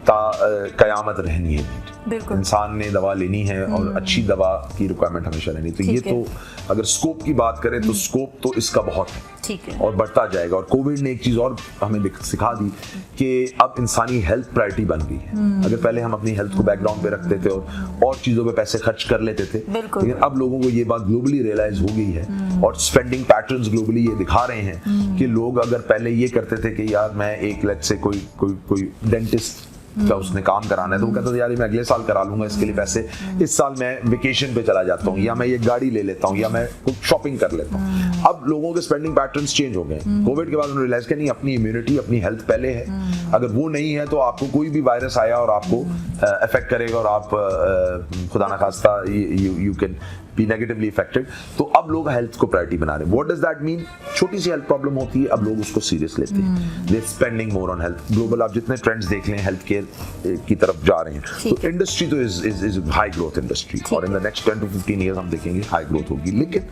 कयामत रहनी है। बिल्कुल। इंसान ने दवा लेनी है और अच्छी दवा की रिक्वायरमेंट हमेशा रहनी है। तो ये तो अगर स्कोप की बात करें तो स्कोप तो इसका बहुत है, ठीक है, और बढ़ता जाएगा। और कोविड ने एक चीज और हमें सिखा दी कि अब इंसानी हेल्थ प्रायोरिटी बन गई है। अगर पहले हम अपनी हेल्थ को बैकग्राउंड पे रखते थे और चीजों पे पैसे खर्च कर लेते थे, लेकिन अब लोगों को ये बात ग्लोबली रियलाइज हो गई है और स्पेंडिंग पैटर्न्स ग्लोबली ये दिखा रहे हैं कि लोग अगर पहले ये करते थे कि यार मैं एक लेट से कोई डेंटिस्ट का उसने काम कराना है तो वो कहता था यार मैं अगले साल करा लूंगा, इसके लिए पैसे इस साल मैं वेकेशन पे चला जाता हूँ, या मैं ये गाड़ी ले लेता हूँ, या मैं कुछ शॉपिंग कर लेता हूँ। अब लोगों के स्पेंडिंग पैटर्न्स चेंज हो गए। कोविड के बाद उन्होंने रियलाइज किया नहीं, अपनी इम्यूनिटी अपनी हेल्थ पहले है। अगर वो नहीं है तो आपको कोई भी वायरस आया और आपको अफेक्ट करेगा और आप खुदा ना खास्ता you can be negatively affected. तो अब लोग हेल्थ को प्रायोरिटी बना रहे हैं। What does that mean? छोटी सी हेल्थ प्रॉब्लम होती है, अब लोग उसको सीरियस लेते हैं। They spending more on health. Global आप जितने ट्रेंड्स देख लें हेल्थ केयर की तरफ जा रहे हैं, तो इंडस्ट्री तो इज हाई ग्रोथ इंडस्ट्री, और in the next 10 to 15 years हम देखेंगे हाई ग्रोथ होगी। लेकिन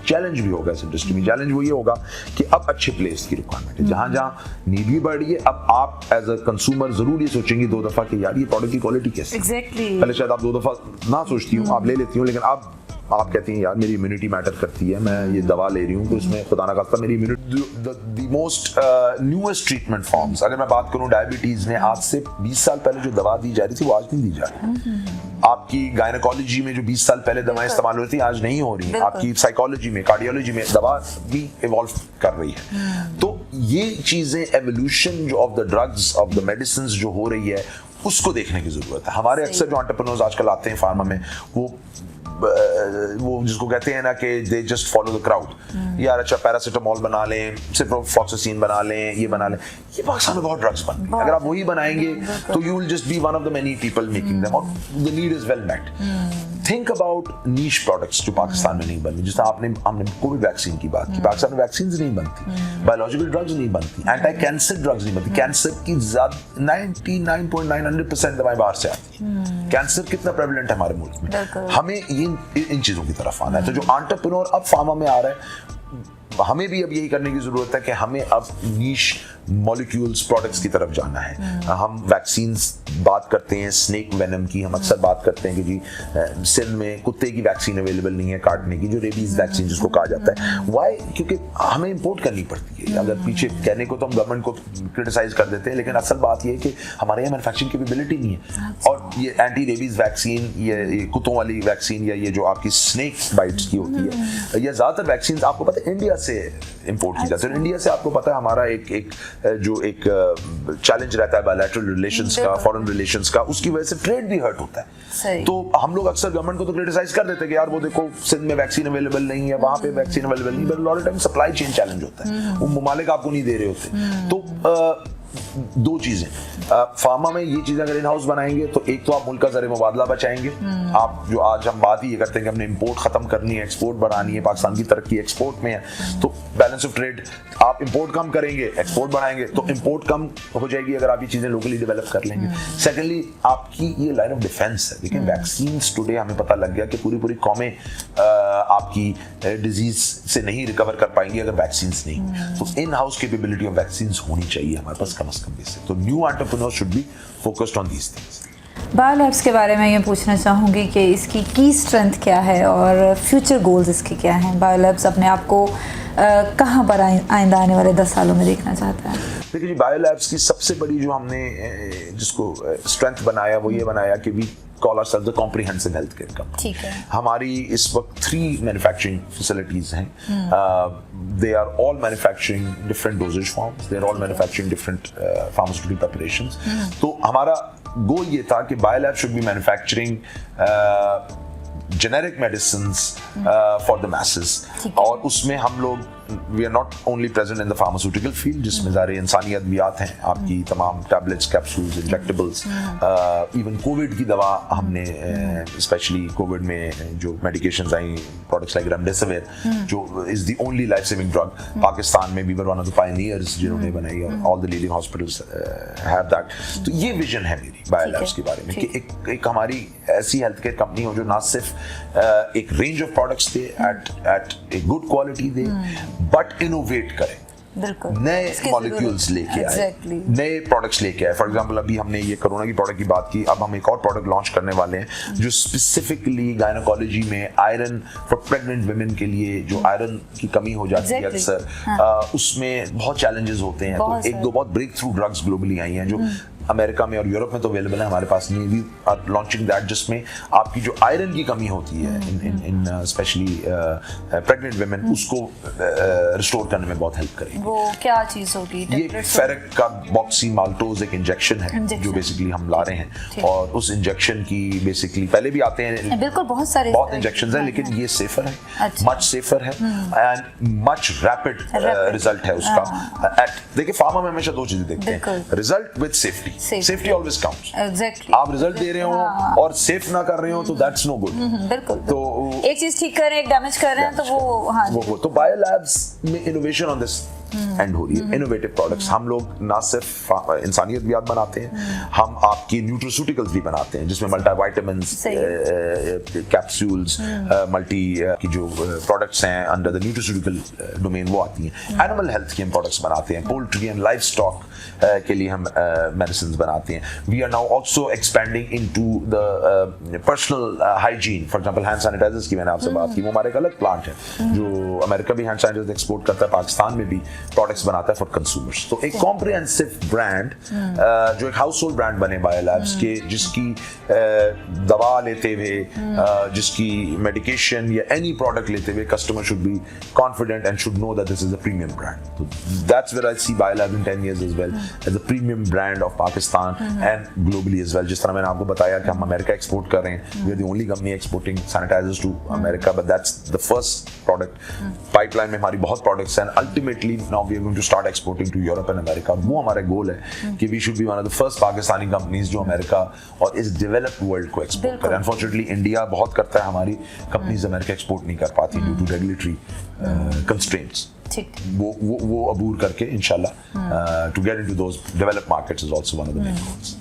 चैलेंज भी होगा इस इंडस्ट्री में। चैलेंज वो ये होगा कि अब अच्छे प्लेस की रिक्वायरमेंट है, जहां जहां नीड भी बढ़ रही है। अब आप एज अ कंज्यूमर जरूर ये सोचेंगे 2 दफा कि यार ये प्रोडक्ट की क्वालिटी कैसी है। पहले शायद आप 2 दफा ना सोचती हूँ, आप ले लेती हूँ, लेकिन अब आप कहती हैं यार मेरी इम्यूनिटी मैटर करती है, मैं ये दवा ले रही हूँ तो इसमें खुदा ना खास्ता मेरी immunity. The most newest treatment forms, अगर मैं बात करूँ डायबिटीज में, आज से 20 साल पहले जो दवा दी जा रही थी वो आज नहीं दी जा रही। आपकी गायनेकोलॉजी में जो 20 साल पहले दवाएं इस्तेमाल हो रही थी आज नहीं हो रही है। आपकी साइकोलॉजी में, कार्डियोलॉजी में दवा भी इवॉल्व कर रही है। तो ये चीजें evolution of the drugs of the medicine जो हो रही है उसको देखने की जरूरत है। हमारे अक्सर जो एंटरप्रेन्योर्स आजकल आते हैं फार्मा में, वो जिसको कहते हैं ना कि they just follow the crowd. यार अच्छा पैरासिटामोल बना लें, सिप्रोफ्लॉक्सासिन बना लें, ये बना लें। ये पाकिस्तान में बहुत ड्रग्स बन रही हैं। अगर आप वही बनाएंगे तो you will just be one of the many people making them, और the need is well met. Think about niche products जो पाकिस्तान में नहीं बन रही। जैसे हमने कोविड वैक्सीन की बात की, पाकिस्तान में वैक्सीन नहीं बनती, बायोलॉजिकल ड्रग्स नहीं बनती, एंटी कैंसर ड्रग्स नहीं बनती। कैंसर की 99.900% दवाएं बाहर से आती हैं। कैंसर कितना प्रेवलेंट है हमारे मुल्क में। हमें इन चीजों की तरफ आना है। तो जो एंटरप्रेन्योर अब फार्मा में आ रहा है, हमें भी अब यही करने की जरूरत है कि हमें अब नीश मॉलिक्यूल्स प्रोडक्ट्स की तरफ जाना है। हम वैक्सीन्स बात करते हैं स्नेक वेनम की, हम अक्सर बात करते हैं कि जी सिंध में कुत्ते की वैक्सीन अवेलेबल नहीं है काटने की, जो रेबीज वैक्सीन जिसको कहा जाता है। वाई? क्योंकि हमें इंपोर्ट करनी पड़ती है। अगर पीछे कहने को तो हम गवर्नमेंट को क्रिटिसाइज कर देते हैं, लेकिन असल बात यह है कि हमारे यहाँ मैन्युफैक्चरिंग कैपेबिलिटी नहीं है। और ये एंटी रेबीज वैक्सीन, ये कुत्तों वाली वैक्सीन, या ये जो आपकी स्नेक बाइट्स की होती है, या ज्यादातर वैक्सीन आपको पता है इंडिया से इंपोर्ट की जाती है। इंडिया से आपको पता है हमारा एक चैलेंज रहता है बायलैटरल रिलेशंस का, फॉरेन रिलेशंस का, उसकी वजह से ट्रेड भी हर्ट होता है। तो हम लोग अक्सर गवर्नमेंट को तो क्रिटिसाइज कर देते हैं कि यार वो देखो सिंध में वैक्सीन अवेलेबल नहीं है, वहां पे वैक्सीन अवेलेबल नहीं, but lot time supply chain challenge होता है, वो ममालिक आपको नहीं दे रहे होते। तो 2 चीजें फार्मा में, ये चीजें अगर इन हाउस बनाएंगे तो एक तो आप मुल्क का ज़र मुबादला बचाएंगे। आप जो आज हम बात ही ये करते हैं कि हमने इंपोर्ट खत्म करनी है, एक्सपोर्ट बढ़ानी है, पाकिस्तान की तरक्की एक्सपोर्ट में है, तो बैलेंस ऑफ ट्रेड, आप इंपोर्ट कम करेंगे, एक्सपोर्ट बढ़ाएंगे, तो इंपोर्ट कम हो जाएगी अगर आप ये चीजें लोकली डेवलप कर लेंगे। सेकेंडली आपकी ये लाइन ऑफ डिफेंस है। लेकिन वैक्सीन्स टुडे हमें पता लग गया कि पूरी कौमें आपकी डिजीज से नहीं रिकवर कर पाएंगी अगर वैक्सीन्स नहीं। तो in house capability of vaccines होनी चाहिए हमारे पास कम से कम बेसिक। तो new entrepreneurs should be focused on these things. Biolabs के बारे में ये पूछना चाहूँगी कि इसकी की स्ट्रेंथ क्या है और फ्यूचर गोल्स इसके क्या हैं? बायोलैब्स अपने आप को कहाँ पर आइंदा आने वाले 10 सालों में देखना चाहता है? देखिए जी, बायोलैब्स की सबसे बड़ी जो हमने जिसको स्ट्रेंथ बनाया वो ये बनाया कि we call ourselves a comprehensive healthcare company. ठीक है। हमारी इस वक्त 3 मैन्युफैक्चरिंग फैसिलिटीज हैं। They are all manufacturing different dosage forms. They are all manufacturing different pharmaceutical preparations. तो हमारा गोल ये था कि बायोलैब should be manufacturing generic medicines for the masses. और उसमें हम लोग we are not only present in the pharmaceutical field, जिसमें सारे इंसानी अद्वियात हैं, आपकी तमाम tablets, capsules, injectables, even covid की दवा हमने स्पेशली कोविड में जो मेडिकेशंस आई, प्रोडक्ट्स लाइक रेमडेसिविर, जो is the only life saving drug Pakistan में, we were one of the pioneers जिन्होंने बनाई, और all the leading hospitals have that. तो ये विजन है मेरी बायोलैब्स के बारे में कि एक हमारी ऐसी हेल्थ केयर कंपनी हो जो ना सिर्फ एक रेंज ऑफ प्रोडक्ट्स दे एट ए गुड क्वालिटी दे, बट इनोवेट करें। बिल्कुल नए इसकी मॉलिक्यूल्स जरूरत- लेके आए, Exactly. नए प्रोडक्ट्स लेके आए। फॉर एग्जांपल अभी हमने ये कोरोना की प्रोडक्ट की बात की, अब हम एक और प्रोडक्ट लॉन्च करने वाले हैं जो स्पेसिफिकली गायनोकोलॉजी में आयरन फॉर प्रेग्नेंट वुमेन के लिए, जो आयरन की कमी हो जाती है Exactly. अक्सर, उसमें बहुत चैलेंजेस होते हैं। तो बहुत एक दो बहुत ब्रेक थ्रू ड्रग्स ग्लोबली आई हैं जो अमेरिका में और यूरोप में तो अवेलेबल है, हमारे पास नहीं। वी आर लॉन्चिंग दैट जिसमें आपकी जो आयरन की कमी होती है इन स्पेशली प्रेग्नेंट वुमेन, उसको रिस्टोर करने में बहुत हेल्प करेगी। वो क्या चीज होगी? ये फेरिक का बॉक्सी माल्टोज एक इंजेक्शन है जो बेसिकली हम ला रहे हैं, और उस इंजेक्शन की बेसिकली पहले भी आते हैं, बिल्कुल बहुत सारे इंजेक्शन है, लेकिन ये सेफर है, अच्छा। मच सेफर है एंड मच रैपिड रिजल्ट है उसका। देखिए फार्मा में हमेशा दो चीजें देखते हैं, result with safety. Safety always counts. Exactly. आप रिजल्ट दे रहे हो और सेफ ना कर रहे हो तो दैट्स नो गुड। बिल्कुल। तो एक चीज ठीक कर रहे हैं, एक डैमेज कर रहे हैं, तो वो हाँ वो तो बायो लैब्स में इनोवेशन ऑन दिस एंड हो रही है, इनोवेटिव प्रोडक्ट्स। हम लोग ना सिर्फ इंसानियत भी याद बनाते हैं, हम आपकी न्यूट्रोस्यूटिकल्स भी बनाते हैं जिसमें मल्टीविटामिन्स, कैप्सूल्स, मल्टी की जो प्रोडक्ट्स हैं अंडर द न्यूट्रोस्यूटिकल डोमेन वो आती हैं। एनिमल हेल्थ के हम प्रोडक्ट्स बनाते हैं, पोल्ट्री एंड लाइफ स्टॉक के लिए हम मेडिसिन बनाते हैं। We are now also expanding into the personal hygiene. For example hand sanitisers की मैंने आपसे बात की, वो हमारे एक अलग प्लांट है जो अमेरिका भी हैंड सैनिटाइजर एक्सपोर्ट करता है, पाकिस्तान में भी प्रोडक्ट्स बनाता है फॉर कंज्यूमर्स। तो एक कॉम्प्रिहेंसिव ब्रांड जो एक हाउस होल्ड ब्रांड बने बायो लैब्स के, जिसकी दवा लेते हुए, जिसकी मेडिकेशन या एनी प्रोडक्ट लेते हुए customer should be confident and should know that this is a premium brand. तो that's where I see bio lab in 10 years as well as a premium brand of Pakistan and globally as well. जिस तरह मैंने आपको बताया कि हम अमेरिका एक्सपोर्ट कर रहे हैं, we are the only company exporting sanitizers to America, but that's the first product. Pipeline में हमारी बहुत products हैं, and ultimately now we are going to start exporting to Europe and America. वो हमारा गोल है कि we should be one of the first Pakistani companies जो अमेरिका और इस developed world को एक्सपोर्ट करें। Unfortunately इंडिया बहुत करता है, हमारी कंपनीज अमेरिका एक्सपोर्ट नहीं कर पाती due to regulatory constraints. वो अबूर करके इंशाल्लाह to get into those developed markets is also one of the main goals.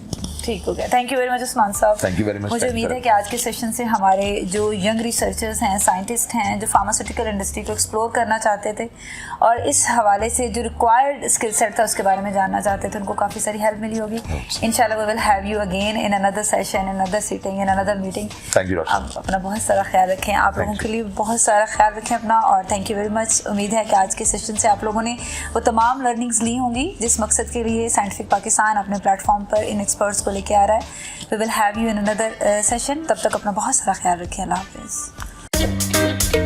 ठीक हो गया। Thank you very much Usman साहब। Thank you very much. मुझे उम्मीद है कि आज के सेशन से हमारे जो यंग रिसर्चर्स हैं, साइंटिस्ट हैं, जो फार्मास्यूटिकल इंडस्ट्री को एक्सप्लोर करना चाहते थे और इस हवाले से जो रिक्वायर्ड स्किल सेट था उसके बारे में जानना चाहते थे, उनको काफ़ी सारी हेल्प मिली होगी। इंशाल्लाह we will have you again in another session, in another sitting, in another meeting. Thank you. आप अपना बहुत सारा ख्याल रखें, आप लोगों के लिए बहुत सारा ख्याल रखें अपना, और थैंक यू वेरी मच। उम्मीद है कि आज के सेशन से आप लोगों ने वो तमाम लर्निंग्स ली होंगी जिस मकसद के लिए साइंटिफिक पाकिस्तान अपने प्लेटफॉर्म पर इन एक्सपर्ट्स को लेके आ रहा है। We will have you in another session. तब तक अपना बहुत सारा ख्याल रखें। अल्लाह हाफिज़।